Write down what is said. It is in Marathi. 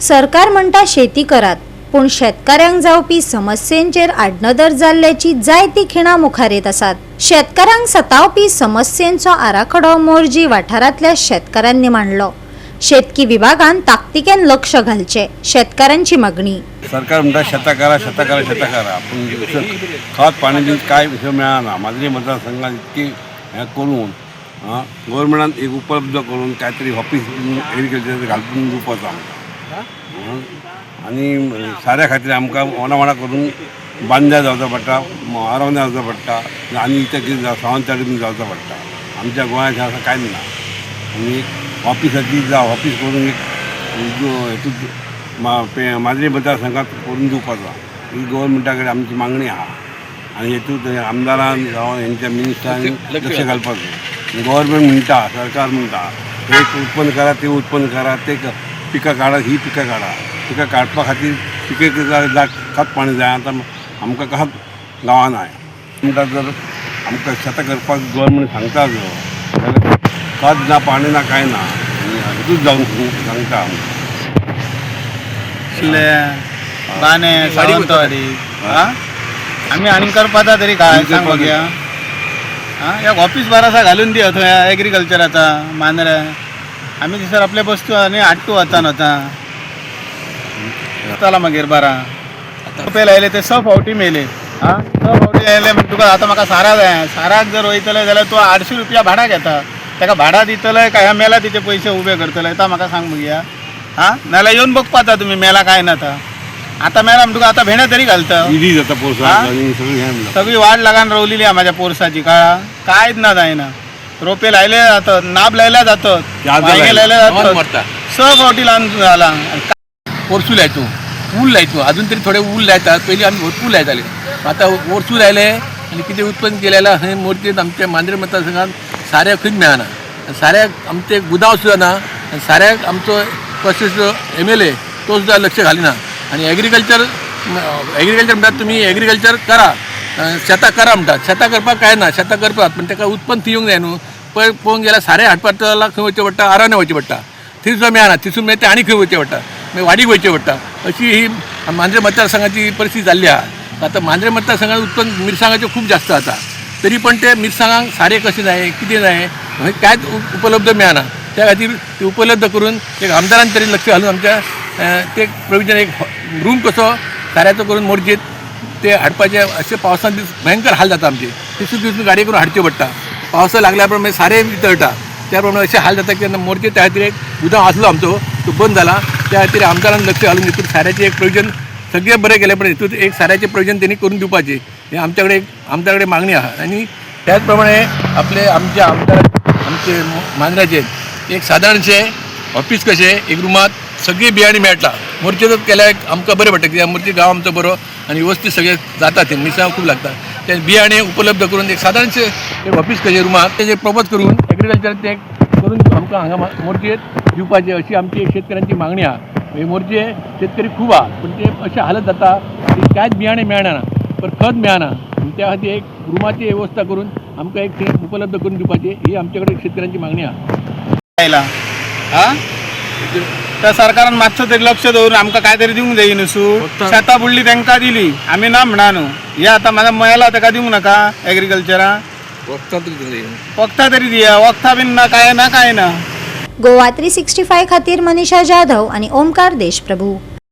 सरकार म्हणटा शेती करात, पूण शेतकऱ्यांक जावपी समस्यांचेर आडनदर जाल्ल्याची जायती खिणां मुखार येत आसात। शेतकऱ्यांक सतावपी समस्यांचो आराखडो मोरजी वाठारांतल्या शेतकऱ्यांनी मांडलो। शेतकी विभागान ताकतिकेन लक्ष घालचे, शेतकऱ्यांची मागणी। सरकार म्हणटा शेतां करा शेतां करा शेतां करा, पूण खत पाणी बी कांय मेळना। माद्री मतदारसंघात इतकी हें करून गव्हर्मेंटान एक उपलब्ध करून कांयतरी ऑफिस एग्रीकल्चर घालून दिवपाचो आमकां। आनी साऱ्या खातीर आमकां वांगडा करून बांद्या जावचो पडटा, आरावंद्या जावचो पडटा, आनी इतलें कितें सावंतवाडी बीन जावचो पडटा। आमच्या गोंयांत अशें कांयच ना। आनी ऑफिसाची ऑफिस करून एक माद्री मतदारसंघात करून दिवपाचो ही गव्हर्मेंटा कडेन आमची मागणी आहा। आनी हेतूंत आमदारान जावं हेंच्या मिनिस्टरांनी लक्ष घालपाचें। गव्हर्मेंट म्हणटा, सरकार म्हणटा हे उत्पन्न करा, ते उत्पन्न करा, ते पिकां काडा, ही पिकां काडा। पिकां काडपा खातीर पिके खत पाणी जाय। आतां आमकां खत गांवांत जाय म्हणटा, जर आमकां शेतां करपाक गव्हर्मेंट सांगता जो जाल्यार खत ना, पाणी ना, कांय ना। हेतूच जावन सांगता आमकां बाने सावंतवाडी आम्ही आनी करपाचा तरी काय सांग बघया। एक ऑफिस बारासा घालून दिया थंय एग्रीकल्चराचा मांद्रे। आम्ही दिसर आपले बसतो आनी हाडटू वता नता चला मागीर बारा पयले आयले ते 6 फावटी मेले। 6 फावटी आयले म्हणजे तुका आतां म्हाका सारा जाय। साराक जर वयतले जाल्यार तूं 800 रुपया भाडा घेता, ताका भाडा दितले काय ह्या मेला तिचे पैसे उबे करतले येता म्हाका सांग बघया। नाल्यार येवन बघपाचा तुम्ही मेला काय ना आता मेला तुका आता भेणे तरी घालता सगळी वाट लागान रवलेली आहे माझ्या पोरसाची। कायच ना जायना। रोपे लायले जातात, नाब लायल्या जातात, लायल्या जातात, 6 फावटी लावन झाला। पोरसू लायतो, ऊल लायतो, अजून तरी थोडे ऊल लायतात। पयलीं आमी भरपूर लायताले, आता वर्सू लायले आनी कितें उत्पन्न केलेला हे मोर्चेंत आमच्या मांद्रे मतदारसंघात साऱ्याक खंयच मेळना। साऱ्याक आमचे गुदांव सुद्दां ना, साऱ्याक आमचो कसो MLA तो सुद्दां लक्ष घालिना। आणि ॲग्रिकल्चर म्हणटात तुमी ॲग्रिकल्चर करा, शेतां करा म्हणटात। शेतां करपाक काय ना, शेतां करतात पण ताका उत्पन्न थियूंक जाय न्हू। पळय पळोवंक गेल्यार सारें हाडपाक खंय वचचें पडटा, आरावण्या वचचें पडटा, थंय सुद्दां मेळना। थिसून मेळटा आनी खंय वचचें पडटा, मागीर वाडीक वयचें पडटा। अशी ही मांद्रे मतदारसंघाची परिस्थिती जाल्ली आहा। आता मांद्रे मतदारसंघात उत्पन्न मिरसांगाचें खूब जास्त जाता, तरी पण ते मिरसांगांक सारें कशें जाय, कितें जाय हें कांयच उपलब्ध मेळना। त्या खातीर ते उपलब्ध करून एक आमदारान तरी लक्ष घालून आमच्या ते प्रोविजन एक रूम कसो साऱ्याचो करून मोर्चेत ते हाडपाचे। अशें पावसान दीस भयंकर हाल जाता आमचे, दिसून दिसून गाडी करून हाडचे पडटा। पावसा लागल्या प्रमाणे सारें वितळटा, त्या प्रमाणे अशें हाल जाता की मोर्चे त्या खातीर एक उदक आसलो आमचो तो बंद जाला। त्या खातीर आमदारान लक्ष घालून हितून साऱ्याचें एक प्रोविजन सगळें बरें केलें, पण हितून एक साऱ्याचें प्रोविजन तेणी करून दिवपाचें हें आमच्या कडेन मागणी आहा। आनी त्याच प्रमाणे आपले आमच्या आमदार आमचे मांद्र्याचे एक सादारणशें ऑफिस कशें एक रूमात सगळी बियाणी मेळटा। मोर्चेच केल्यार आमकां बरें पडटा, कित्याक मोर्चे गांव आमचो बरो आनी वेवस्थीत सगळें जाता, ते मिरसांग खूब लागता। ते बियाणे उपलब्ध करून एक सादारणशें एक ऑफिस कशें रूमात तेजें प्रपोज करून एग्रीकल्चर ते करून आमकां हांगा मोर्चेत दिवपाचें अशी आमची एक शेतकऱ्यांची मागणी आहा। हे मोर्चे शेतकरी खूब आहा, पण ते अशें हालत जाता की कांयच बियाणे मेळना, पण खत मेळना। त्या खातीर एक रूमाची वेवस्था करून आमकां एक ते उपलब्ध करून दिवपाची ही आमच्या कडेन शेतकऱ्यांची मागणी आहा। त्या सरकारान मातसो तरी लक्ष दवरून आमकां काय तरी दिवंक जाय न्हू। सूट शेतां बुडली तांकां दिली, आमी ना म्हणा न्हू। हे आतां म्हाका मेला ताका दिवंक नाका एग्रीकल्चरा, वखदां तरी दिया। वखदां बीन ना, काय ना, काय ना। गोवा 365 खातीर मनीषा जाधव आणि ओमकार देशप्रभू।